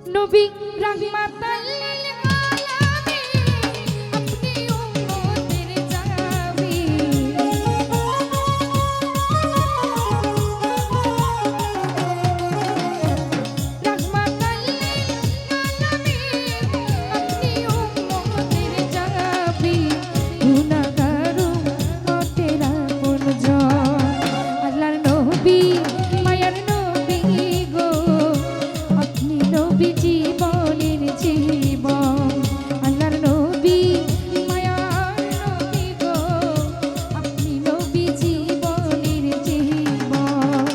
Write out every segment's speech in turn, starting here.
নবী রাহমাতাল লিল আলামিন আপনি উম্মতের জামি রাহমাতাল লিল আলামিন আপনি উম্মতের জামি গুনাহগার উম্মতের আপনজন আল্লাহর নবী মায়ার নবী গো আপনি নবী জীবনের জীবন আল্লাহর নবী মায়ার নবী গো আপনি নবী জীবনের জীবন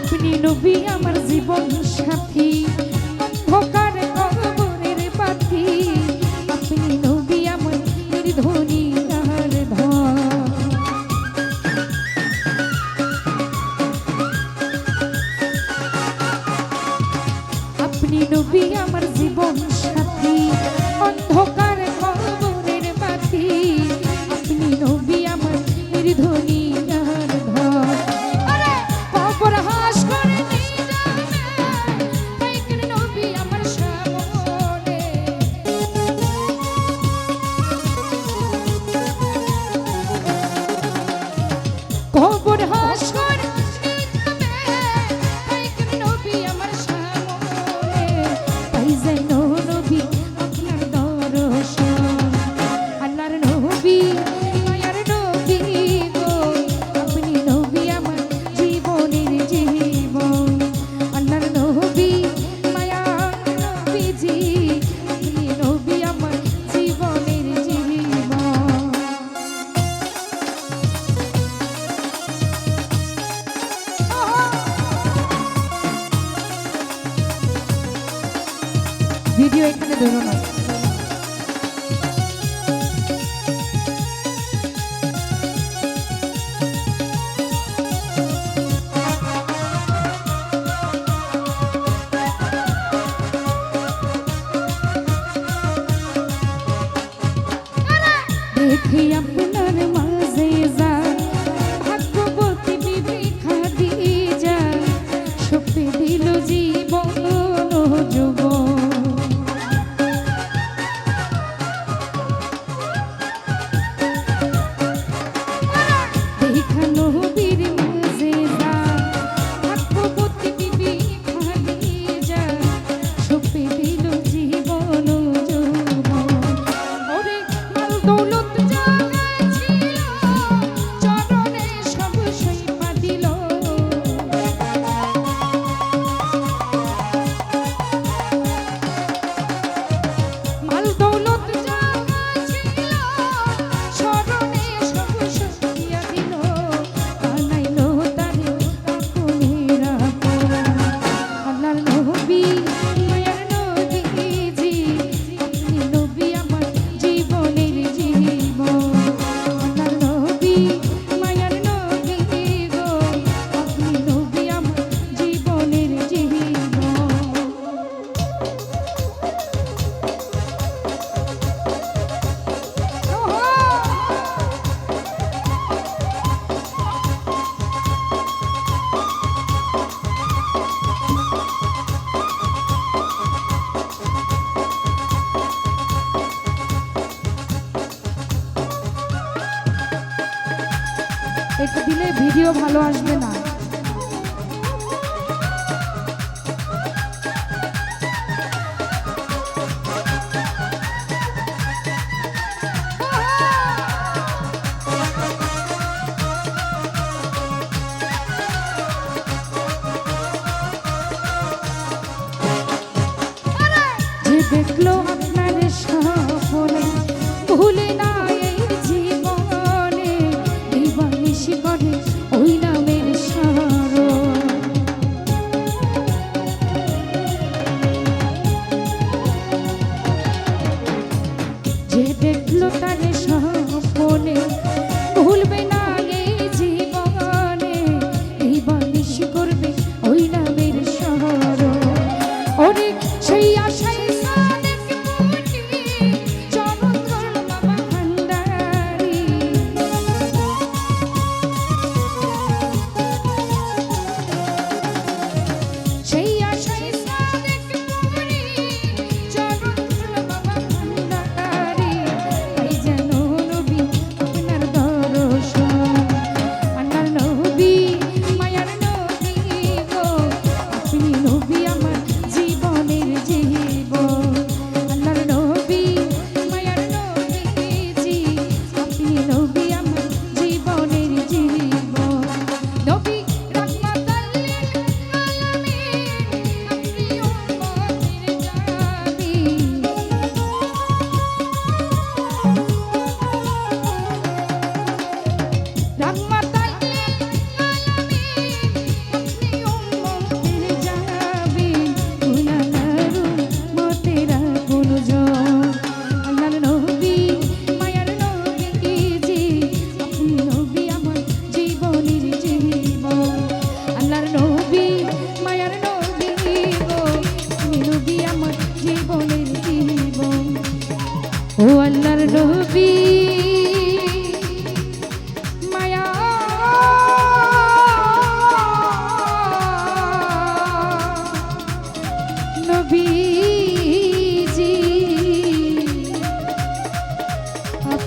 আপনি নবী আমার জীবন সাথী অন্ধকার কবরের পাখি আপনি নবী আমার নির্ধনী আর ধন আপনি নবী আমার জীবন সাথী অন্ধকার কবরের পাখি আপনি নবী আমার নির্ধনী আর ধন কবর হাস করে নিয়ে যাবে পাইকের নবী আমার সামনে কবর হাস করে নিয়ে যাবে পাইকের নবী আমার সামনে পাই যাই নবী আপনার দর্শন আল্লাহর নবী মায়ার নবী গো আপনি নবী আমার জীবনের জীবন আল্লাহর নবী মায়ার নবীজি আপনি নবী আমার জীবনের জীবন ভিডিও এখানে ধরো না দেখি আপনার মাঝে যান ভাগ্যবতী বিবি খাদিজা সপে দিল জীবন যুবন দেখা নবীর মাঝে যান ভাগ্যবতী বিবি খাদিজা সপে দিল জীবন যুবন ওরে মাল দৌলত জাগায় ছিল চরণে সব সইপা দিল মাল দৌলত জাগায় ছিল চরণে সব সইয়া দিল বানাইলো তারে আপনের আপন আল্লাহর নবী মায়ার নবীজি আপনি নবী আমার জীবনের জীবন আল্লাহর নবী মায়ার নবী গো আপনি নবী আমার জীবনের জীবন এটা দিলে ভিডিও ভালো আসবে না যে দেখলো আপনার সপনে ভুলে না এই জীবনে দিবানিশি করে ওই নামের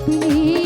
পিড়িত